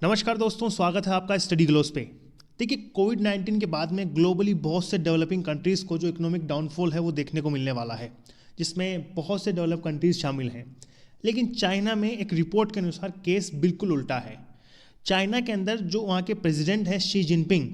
नमस्कार दोस्तों, स्वागत है आपका स्टडी ग्लोस पे। देखिए, कोविड-19 के बाद में ग्लोबली बहुत से डेवलपिंग कंट्रीज़ को जो इकोनॉमिक डाउनफॉल है वो देखने को मिलने वाला है, जिसमें बहुत से डेवलप कंट्रीज़ शामिल हैं। लेकिन चाइना में एक रिपोर्ट के अनुसार केस बिल्कुल उल्टा है। चाइना के अंदर जो वहाँ के प्रेसिडेंट हैं शी जिनपिंग,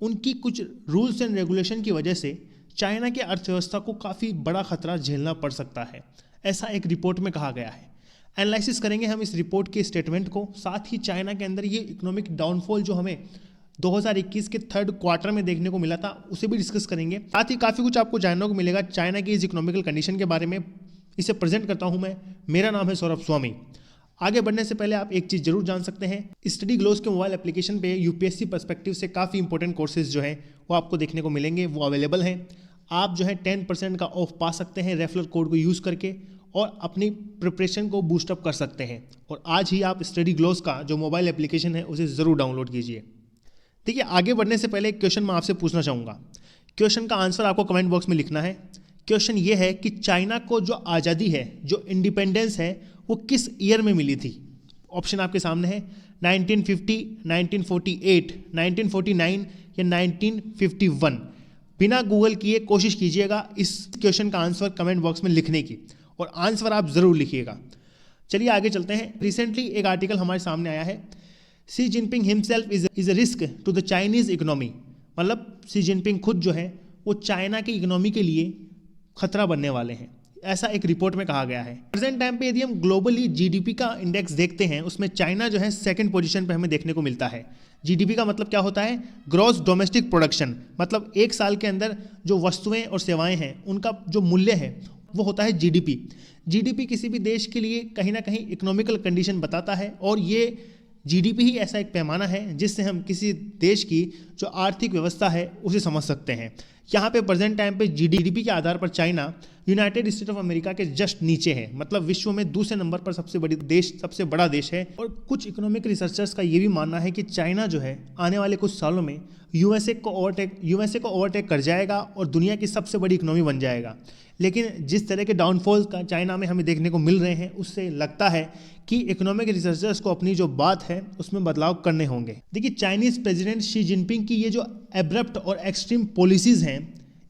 उनकी कुछ रूल्स एंड रेगुलेशन की वजह से चाइना की अर्थव्यवस्था को काफ़ी बड़ा खतरा झेलना पड़ सकता है, ऐसा एक रिपोर्ट में कहा गया है। एनालिसिस करेंगे हम इस रिपोर्ट के स्टेटमेंट को, साथ ही चाइना के अंदर ये इकोनॉमिक डाउनफॉल जो हमें 2021 के थर्ड क्वार्टर में देखने को मिला था उसे भी डिस्कस करेंगे। साथ ही काफ़ी कुछ आपको जानने को मिलेगा चाइना की इस इकोनॉमिकल कंडीशन के बारे में। इसे प्रेजेंट करता हूं मैं, मेरा नाम है सौरभ स्वामी। आगे बढ़ने से पहले आप एक चीज़ जरूर जान सकते हैं, स्टडी ग्लोस के मोबाइल एप्लीकेशन पे यूपीएससी पर्सपेक्टिव से काफ़ी इंपॉर्टेंट कोर्सेज जो हैं वो आपको देखने को मिलेंगे, वो अवेलेबल हैं। आप जो है 10% का ऑफ पा सकते हैं रेफरल कोड को यूज़ करके और अपनी प्रिपरेशन को बूस्टअप कर सकते हैं। और आज ही आप स्टडी ग्लोस का जो मोबाइल एप्लीकेशन है उसे ज़रूर डाउनलोड कीजिए। देखिए, आगे बढ़ने से पहले एक क्वेश्चन मैं आपसे पूछना चाहूँगा। क्वेश्चन का आंसर आपको कमेंट बॉक्स में लिखना है। क्वेश्चन ये है कि चाइना को जो आज़ादी है, जो इंडिपेंडेंस है, वो किस ईयर में मिली थी? ऑप्शन आपके सामने है 1950, 1948, 1949 या 1951। बिना गूगल किए कोशिश कीजिएगा इस क्वेश्चन का आंसर कमेंट बॉक्स में लिखने की, और आंसर आप ज़रूर लिखिएगा। चलिए आगे चलते हैं। रिसेंटली एक आर्टिकल हमारे सामने आया है, Xi Jinping himself is a risk to the Chinese economy. मतलब शी जिनपिंग खुद जो है वो चाइना की इकोनॉमी के लिए खतरा बनने वाले हैं, ऐसा एक रिपोर्ट में कहा गया है। प्रेजेंट टाइम पे यदि हम ग्लोबली जीडीपी का इंडेक्स देखते हैं, उसमें चाइना जो है सेकंड पोजीशन पे हमें देखने को मिलता है। जीडीपी का मतलब क्या होता है? Gross domestic production. मतलब एक साल के अंदर जो वस्तुएं और सेवाएं हैं उनका जो मूल्य है वो होता है जीडीपी। जीडीपी किसी भी देश के लिए कहीं ना कहीं इकोनॉमिकल कंडीशन बताता है, और ये जीडीपी ही ऐसा एक पैमाना है जिससे हम किसी देश की जो आर्थिक व्यवस्था है उसे समझ सकते हैं। यहाँ पे प्रेजेंट टाइम पे जीडीपी के आधार पर China United state of America के जस्ट नीचे है। मतलब विश्व में दूसरे नंबर पर सबसे बड़ा देश है। और कुछ इकोनॉमिक रिसर्चर्स का ये भी मानना है कि चाइना जो है आने वाले कुछ सालों में यूएसए को ओवरटेक कर जाएगा और दुनिया की सबसे बड़ी इकोनॉमी बन जाएगा। लेकिन जिस तरह के डाउनफॉल का चाइना में हमें देखने को मिल रहे हैं, उससे लगता है कि इकोनॉमिक रिसर्चर्स को अपनी जो बात है उसमें बदलाव करने होंगे। देखिए, चाइनीज़ प्रेसिडेंट शी जिनपिंग की ये जो एब्रप्ट और एक्सट्रीम पॉलिसीज़ हैं,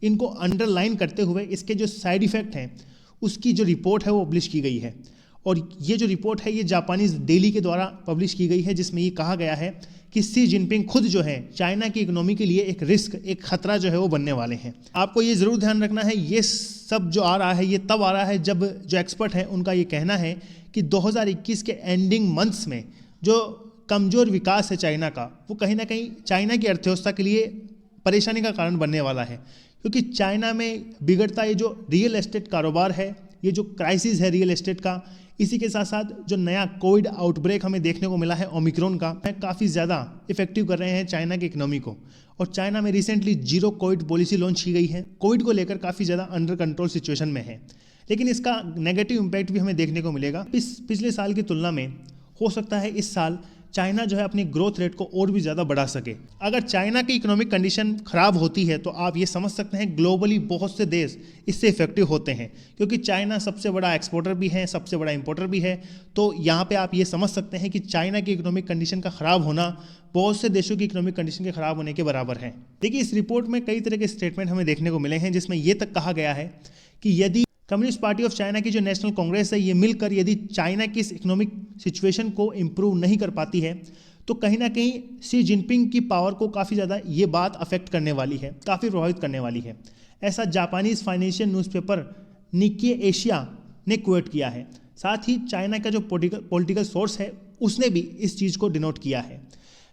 इनको अंडरलाइन करते हुए इसके जो साइड इफ़ेक्ट हैं उसकी जो रिपोर्ट है वो पब्लिश की गई है। और ये जो रिपोर्ट है ये जापानीज़ डेली के द्वारा पब्लिश की गई है, जिसमें ये कहा गया है कि शी जिनपिंग खुद जो है चाइना की इकोनॉमी के लिए एक रिस्क, एक खतरा जो है वो बनने वाले हैं। आपको ये ज़रूर ध्यान रखना है, ये सब जो आ रहा है ये तब आ रहा है जब जो एक्सपर्ट हैं उनका ये कहना है कि 2021 के एंडिंग मंथ्स में जो कमज़ोर विकास है चाइना का, वो कहीं ना कहीं चाइना की अर्थव्यवस्था के लिए परेशानी का कारण बनने वाला है। क्योंकि चाइना में बिगड़ता ये जो रियल एस्टेट कारोबार है, ये जो क्राइसिस है रियल एस्टेट का, इसी के साथ साथ जो नया कोविड आउटब्रेक हमें देखने को मिला है ओमिक्रॉन का, काफ़ी ज़्यादा इफेक्टिव कर रहे हैं चाइना की इकोनॉमी को। और चाइना में recently zero Covid policy launch की गई है। कोविड को लेकर काफ़ी ज़्यादा अंडर कंट्रोल सिचुएशन में है, लेकिन इसका नेगेटिव इम्पैक्ट भी हमें देखने को मिलेगा। पिछले साल की तुलना में हो सकता है इस साल चाइना जो है अपनी ग्रोथ रेट को और भी ज़्यादा बढ़ा सके। अगर चाइना की इकोनॉमिक कंडीशन खराब होती है तो आप ये समझ सकते हैं ग्लोबली बहुत से देश इससे इफेक्टिव होते हैं, क्योंकि चाइना सबसे बड़ा एक्सपोर्टर भी है, सबसे बड़ा इंपोर्टर भी है। तो यहाँ पे आप ये समझ सकते हैं कि चाइना की इकोनॉमिक कंडीशन का ख़राब होना बहुत से देशों की इकोनॉमिक कंडीशन के ख़राब होने के बराबर है। देखिए, इस रिपोर्ट में कई तरह के स्टेटमेंट हमें देखने को मिले हैं, जिसमें ये तक कहा गया है कि यदि कम्युनिस्ट पार्टी ऑफ चाइना की जो नेशनल कांग्रेस है ये मिलकर यदि चाइना की इस इकोनॉमिक सिचुएशन को इम्प्रूव नहीं कर पाती है तो कहीं ना कहीं शी जिनपिंग की पावर को काफ़ी ज़्यादा ये बात अफेक्ट करने वाली है, काफ़ी प्रभावित करने वाली है। ऐसा जापानीज़ फाइनेंशियल न्यूज़पेपर निक्के एशिया ने क्वेट किया है। साथ ही चाइना का जो पॉलिटिकल सोर्स है उसने भी इस चीज़ को डिनोट किया है।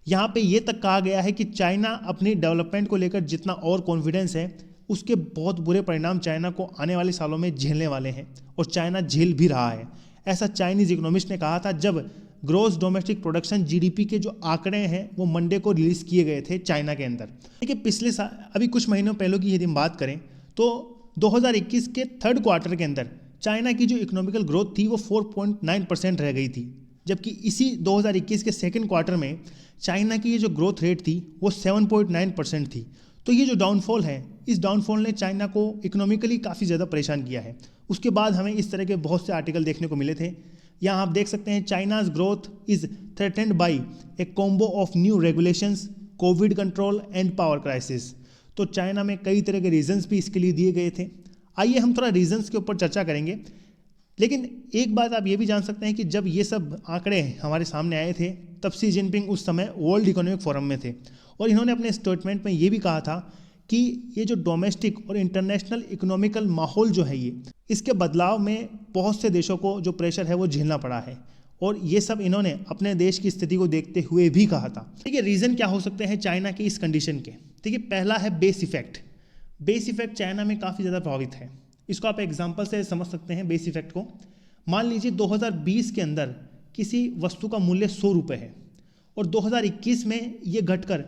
यहाँ पे ये तक कहा गया है कि चाइना अपनी डेवलपमेंट को लेकर जितना और कॉन्फिडेंस है, उसके बहुत बुरे परिणाम चाइना को आने वाले सालों में झेलने वाले हैं, और चाइना झेल भी रहा है। ऐसा चाइनीज़ इकोनॉमिस्ट ने कहा था जब ग्रोस डोमेस्टिक प्रोडक्शन जीडीपी के जो आंकड़े हैं वो मंडे को रिलीज़ किए गए थे चाइना के अंदर। देखिए, पिछले साल अभी कुछ महीनों पहले की यदि हम बात करें तो 2021 के थर्ड क्वार्टर के अंदर चाइना की जो इकोनॉमिकल ग्रोथ थी वो 4.9% रह गई थी, जबकि इसी 2021 के सेकेंड क्वार्टर में चाइना की ये जो ग्रोथ रेट थी वो 7.9% थी। तो ये जो डाउनफॉल है, इस डाउनफॉल ने चाइना को इकोनॉमिकली काफ़ी ज़्यादा परेशान किया है। उसके बाद हमें इस तरह के बहुत से आर्टिकल देखने को मिले थे यहाँ आप देख सकते हैं China's growth is threatened by A combo of new regulations, Covid control and power crisis. तो चाइना में कई तरह के रीजंस भी इसके लिए दिए गए थे। आइए हम थोड़ा रीजंस के ऊपर चर्चा करेंगे, लेकिन एक बात आप ये भी जान सकते हैं कि जब ये सब आंकड़े हमारे सामने आए थे तब शी जिनपिंग उस समय वर्ल्ड इकोनॉमिक फोरम में थे और इन्होंने अपने स्टेटमेंट में ये भी कहा था कि ये जो डोमेस्टिक और इंटरनेशनल इकोनॉमिकल माहौल जो है ये, इसके बदलाव में बहुत से देशों को जो प्रेशर है वो झेलना पड़ा है और ये सब इन्होंने अपने देश की स्थिति को देखते हुए भी कहा था। ठीक है, रीज़न क्या हो सकते हैं चाइना की इस कंडीशन के? ठीक है, पहला है base effect. Base effect China में काफ़ी ज़्यादा प्रभावित है। इसको आप एग्जाम्पल से समझ सकते हैं बेस इफेक्ट को। मान लीजिए 2020 के अंदर किसी वस्तु का मूल्य 100 रुपये है और 2021 में ये घटकर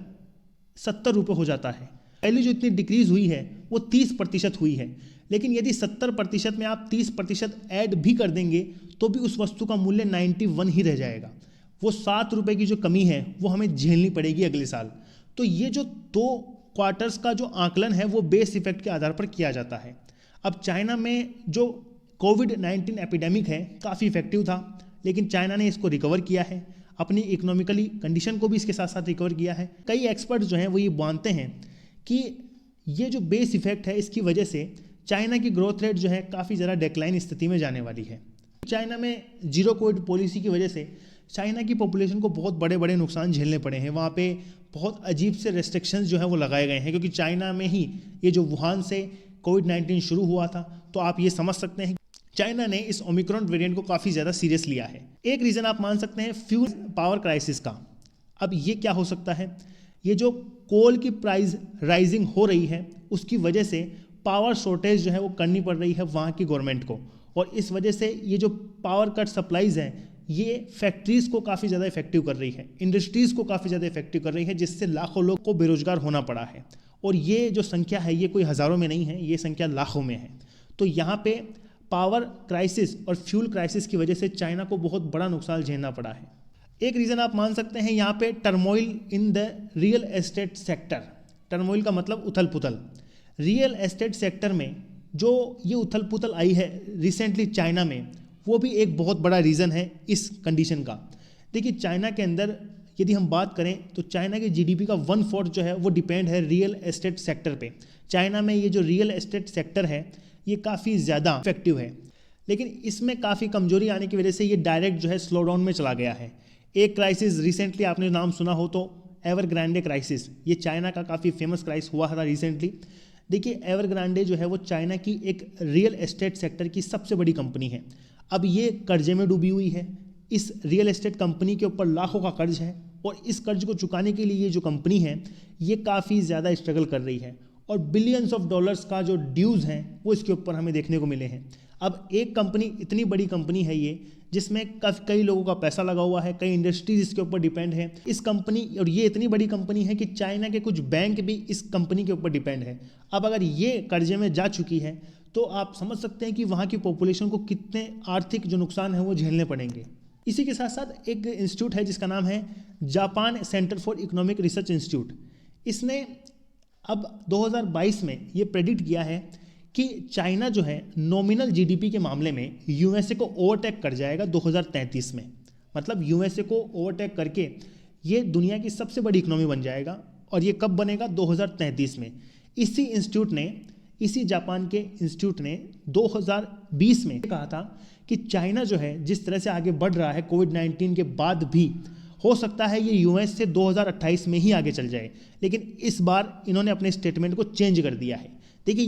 70 रुपये हो जाता है। पहले जो इतनी डिक्रीज हुई है वो 30% हुई है, लेकिन यदि 70% में आप 30% ऐड भी कर देंगे तो भी उस वस्तु का मूल्य 91 ही रह जाएगा। वो 7 रुपये की जो कमी है वो हमें झेलनी पड़ेगी अगले साल। तो ये जो 2 क्वार्टर्स का जो आकलन है वो बेस इफेक्ट के आधार पर किया जाता है। अब चाइना में जो कोविड-19 एपिडेमिक है काफ़ी इफेक्टिव था, लेकिन चाइना ने इसको रिकवर किया है, अपनी इकोनॉमिकली कंडीशन को भी इसके साथ साथ रिकवर किया है। कई एक्सपर्ट्स जो हैं वो ये मानते हैं कि ये जो बेस इफेक्ट है इसकी वजह से चाइना की ग्रोथ रेट जो है काफ़ी ज़्यादा डिक्लाइन स्थिति में जाने वाली है। चाइना में जीरो कोविड पॉलिसी की वजह से चाइना की पॉपुलेशन को बहुत बड़े बड़े नुकसान झेलने पड़े हैं। वहाँ पे बहुत अजीब से रेस्ट्रिक्शंस जो है वो लगाए गए हैं, क्योंकि चाइना में ही ये जो वुहान से कोविड-19 शुरू हुआ था। तो आप ये समझ सकते हैं चाइना ने इस ओमिक्रॉन वेरिएंट को काफ़ी ज़्यादा सीरियस लिया है। एक रीज़न आप मान सकते हैं फ्यूल पावर क्राइसिस का। अब ये क्या हो सकता है? ये जो कोल की प्राइस राइजिंग हो रही है उसकी वजह से पावर शॉर्टेज जो है वो करनी पड़ रही है वहाँ की गवर्नमेंट को, और इस वजह से ये जो पावर कट सप्लाईज हैं ये फैक्ट्रीज़ को काफ़ी ज़्यादा इफेक्टिव कर रही है, इंडस्ट्रीज़ को काफ़ी ज़्यादा इफेक्टिव कर रही है, जिससे लाखों लोग को बेरोजगार होना पड़ा है। और ये जो संख्या है ये कोई हज़ारों में नहीं है, ये संख्या लाखों में है। तो यहाँ पे पावर क्राइसिस और फ्यूल क्राइसिस की वजह से चाइना को बहुत बड़ा नुकसान झेलना पड़ा है। एक रीज़न आप मान सकते हैं यहाँ पे turmoil in the real estate sector. Turmoil का मतलब उथल पुथल। रियल एस्टेट सेक्टर में जो ये उथल पुथल आई है रिसेंटली चाइना में, वो भी एक बहुत बड़ा रीज़न है इस कंडीशन का। देखिए चाइना के अंदर यदि हम बात करें तो चाइना के जीडीपी का 1/4 जो है वो डिपेंड है रियल एस्टेट सेक्टर पे। चाइना में ये जो रियल एस्टेट सेक्टर है ये काफ़ी ज़्यादा इफेक्टिव है, लेकिन इसमें काफ़ी कमजोरी आने की वजह से ये डायरेक्ट जो है स्लो डाउन में चला गया है। एक क्राइसिस रिसेंटली आपने नाम सुना हो तो एवरग्रांडे क्राइसिस, ये चाइना का काफ़ी फेमस क्राइसिस हुआ था रिसेंटली। देखिए एवरग्रांडे जो है वो चाइना की एक रियल एस्टेट सेक्टर की सबसे बड़ी कंपनी है। अब ये कर्जे में डूबी हुई है। इस रियल एस्टेट कंपनी के ऊपर लाखों का कर्ज है और इस कर्ज को चुकाने के लिए ये जो कंपनी है ये काफ़ी ज़्यादा स्ट्रगल कर रही है और बिलियंस ऑफ डॉलर्स का जो ड्यूज़ हैं वो इसके ऊपर हमें देखने को मिले हैं। अब एक कंपनी, इतनी बड़ी कंपनी है ये जिसमें कई लोगों का पैसा लगा हुआ है, कई इंडस्ट्रीज इसके ऊपर डिपेंड है। इस कंपनी, और ये इतनी बड़ी कंपनी है कि चाइना के कुछ बैंक भी इस कंपनी के ऊपर डिपेंड है। अब अगर ये कर्जे में जा चुकी है तो आप समझ सकते हैं कि वहाँ की पॉपुलेशन को कितने आर्थिक जो नुकसान है वो झेलने पड़ेंगे। इसी के साथ साथ एक इंस्टीट्यूट है जिसका नाम है Japan centre for economic research institute. इसने अब 2022 में ये प्रेडिक्ट किया है कि चाइना जो है नॉमिनल जीडीपी के मामले में यूएसए को ओवरटेक कर जाएगा 2033 में। मतलब यूएसए को ओवरटेक करके ये दुनिया की सबसे बड़ी इकोनॉमी बन जाएगा, और ये कब बनेगा? 2033 में। इसी जापान के इंस्टीट्यूट ने 2020 में कहा था कि चाइना जो है जिस तरह से आगे बढ़ रहा है कोविड-19 के बाद भी हो सकता है ये यूएस से 2028 में ही आगे चल जाए, लेकिन इस बार इन्होंने अपने स्टेटमेंट को चेंज कर दिया है। देखिए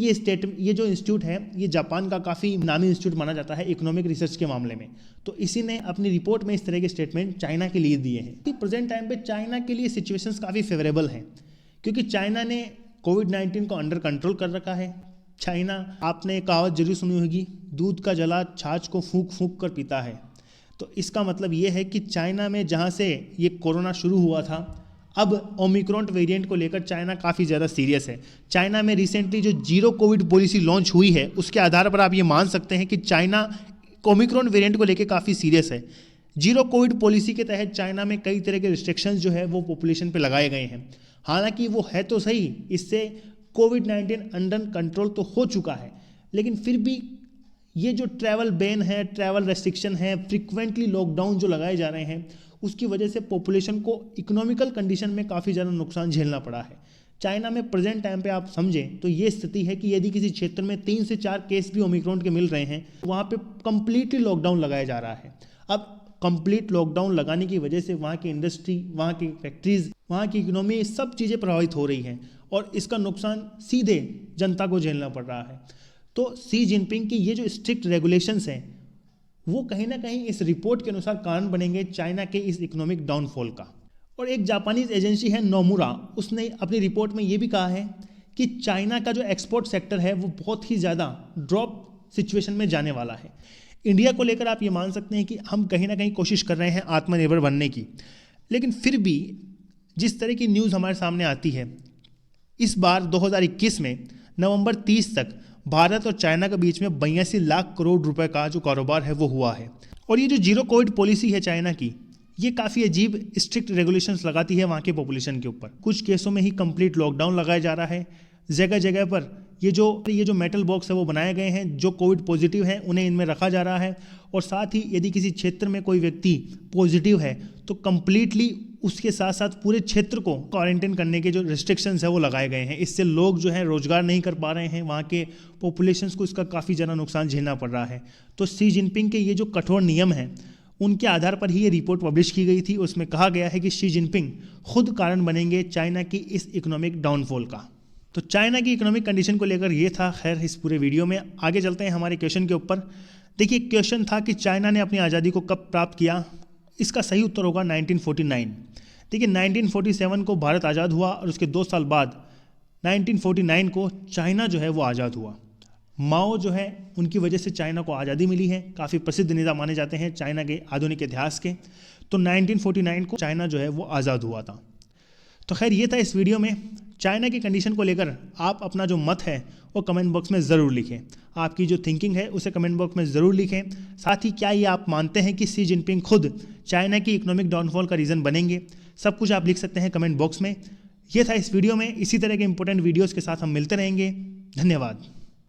ये जो इंस्टीट्यूट है ये जापान का काफ़ी नामी इंस्टीट्यूट माना जाता है इकोनॉमिक रिसर्च के मामले में। तो इसी ने अपनी रिपोर्ट में इस तरह के स्टेटमेंट चाइना के लिए दिए हैं कि प्रेजेंट टाइम पे चाइना के लिए सिचुएशंस काफ़ी फेवरेबल हैं, क्योंकि चाइना ने कोविड-19 को अंडर कंट्रोल कर रखा है। चाइना, आपने कहावत जरूर सुनी होगी, दूध का जला छाछ को फूंक फूंक कर पीता है। तो इसका मतलब ये है कि चाइना में जहाँ से ये कोरोना शुरू हुआ था, अब ओमिक्रॉन वेरिएंट को लेकर चाइना काफ़ी ज़्यादा सीरियस है। चाइना में रिसेंटली जो जीरो कोविड पॉलिसी लॉन्च हुई है उसके आधार पर आप ये मान सकते हैं कि चाइना ओमिक्रॉन वेरिएंट को लेकर काफ़ी सीरियस है। जीरो कोविड पॉलिसी के तहत चाइना में कई तरह के रिस्ट्रिक्शंस जो है वो पॉपुलेशन पे लगाए गए हैं। हालांकि वो है तो सही, इससे कोविड-19 अंडर कंट्रोल तो हो चुका है, लेकिन फिर भी ये जो ट्रैवल बैन है, ट्रैवल रेस्ट्रिक्शन है, फ्रिक्वेंटली लॉकडाउन जो लगाए जा रहे हैं, उसकी वजह से पॉपुलेशन को इकोनॉमिकल कंडीशन में काफ़ी ज़्यादा नुकसान झेलना पड़ा है। चाइना में प्रेजेंट टाइम पे आप समझें तो ये स्थिति है कि यदि किसी क्षेत्र में 3 से 4 केस भी ओमिक्रॉन के मिल रहे हैं, वहाँ पे कंप्लीटली लॉकडाउन लगाया जा रहा है। अब कंप्लीट लॉकडाउन लगाने की वजह से वहाँ की इंडस्ट्री, वहाँ की फैक्ट्रीज, वहाँ की इकोनॉमी, सब चीज़ें प्रभावित हो रही हैं और इसका नुकसान सीधे जनता को झेलना पड़ रहा है। तो शी जिनपिंग की ये जो स्ट्रिक्ट रेगुलेशंस हैं वो कहीं ना कहीं इस रिपोर्ट के अनुसार कारण बनेंगे चाइना के इस इकोनॉमिक डाउनफॉल का। और एक जापानीज एजेंसी है नोमुरा, उसने अपनी रिपोर्ट में ये भी कहा है कि चाइना का जो एक्सपोर्ट सेक्टर है वो बहुत ही ज़्यादा ड्रॉप सिचुएशन में जाने वाला है। इंडिया को लेकर आप ये मान सकते हैं कि हम कहीं ना कहीं कोशिश कर रहे हैं आत्मनिर्भर बनने की, लेकिन फिर भी जिस तरह की न्यूज़ हमारे सामने आती है, इस बार 2021 में नवंबर 30 तक भारत और चाइना के बीच में 82 लाख करोड़ रुपए का जो कारोबार है वो हुआ है। और ये जो जीरो कोविड पॉलिसी है चाइना की, ये काफ़ी अजीब स्ट्रिक्ट रेगुलेशंस लगाती है वहाँ के पॉपुलेशन के ऊपर। कुछ केसों में ही कंप्लीट लॉकडाउन लगाया जा रहा है। जगह जगह पर ये जो मेटल बॉक्स है वो बनाए गए हैं, जो कोविड पॉजिटिव हैं उन्हें इनमें रखा जा रहा है। और साथ ही यदि किसी क्षेत्र में कोई व्यक्ति पॉजिटिव है तो कंप्लीटली उसके साथ साथ पूरे क्षेत्र को क्वारंटाइन करने के जो रिस्ट्रिक्शंस है वो लगाए गए हैं। इससे लोग जो है रोजगार नहीं कर पा रहे हैं, वहाँ के पॉपुलेशंस को इसका काफ़ी ज़्यादा नुकसान झेलना पड़ रहा है। तो शी जिनपिंग के ये जो कठोर नियम हैं उनके आधार पर ही ये रिपोर्ट पब्लिश की गई थी। उसमें कहा गया है कि शी जिनपिंग खुद कारण बनेंगे चाइना की इस इकोनॉमिक डाउनफॉल का। तो चाइना की इकोनॉमिक कंडीशन को लेकर ये था खैर इस पूरे वीडियो में। आगे चलते हैं हमारे क्वेश्चन के ऊपर। देखिए, क्वेश्चन था कि चाइना ने अपनी आज़ादी को कब प्राप्त किया। इसका सही उत्तर होगा 1949। देखिए, 1947 को भारत आज़ाद हुआ और उसके 2 साल बाद 1949 को चाइना जो है वो आज़ाद हुआ। माओ जो है उनकी वजह से चाइना को आज़ादी मिली है, काफ़ी प्रसिद्ध नेता माने जाते हैं चाइना के आधुनिक इतिहास के। तो 1949 को चाइना जो है वो आज़ाद हुआ था। तो खैर ये था इस वीडियो में। चाइना की कंडीशन को लेकर आप अपना जो मत है वो कमेंट बॉक्स में ज़रूर लिखें। आपकी जो थिंकिंग है उसे कमेंट बॉक्स में ज़रूर लिखें। साथ ही क्या ये आप मानते हैं कि शी जिनपिंग खुद चाइना की इकोनॉमिक डाउनफॉल का रीज़न बनेंगे, सब कुछ आप लिख सकते हैं कमेंट बॉक्स में। ये था इस वीडियो में। इसी तरह के इंपॉर्टेंट वीडियोज़ के साथ हम मिलते रहेंगे। धन्यवाद।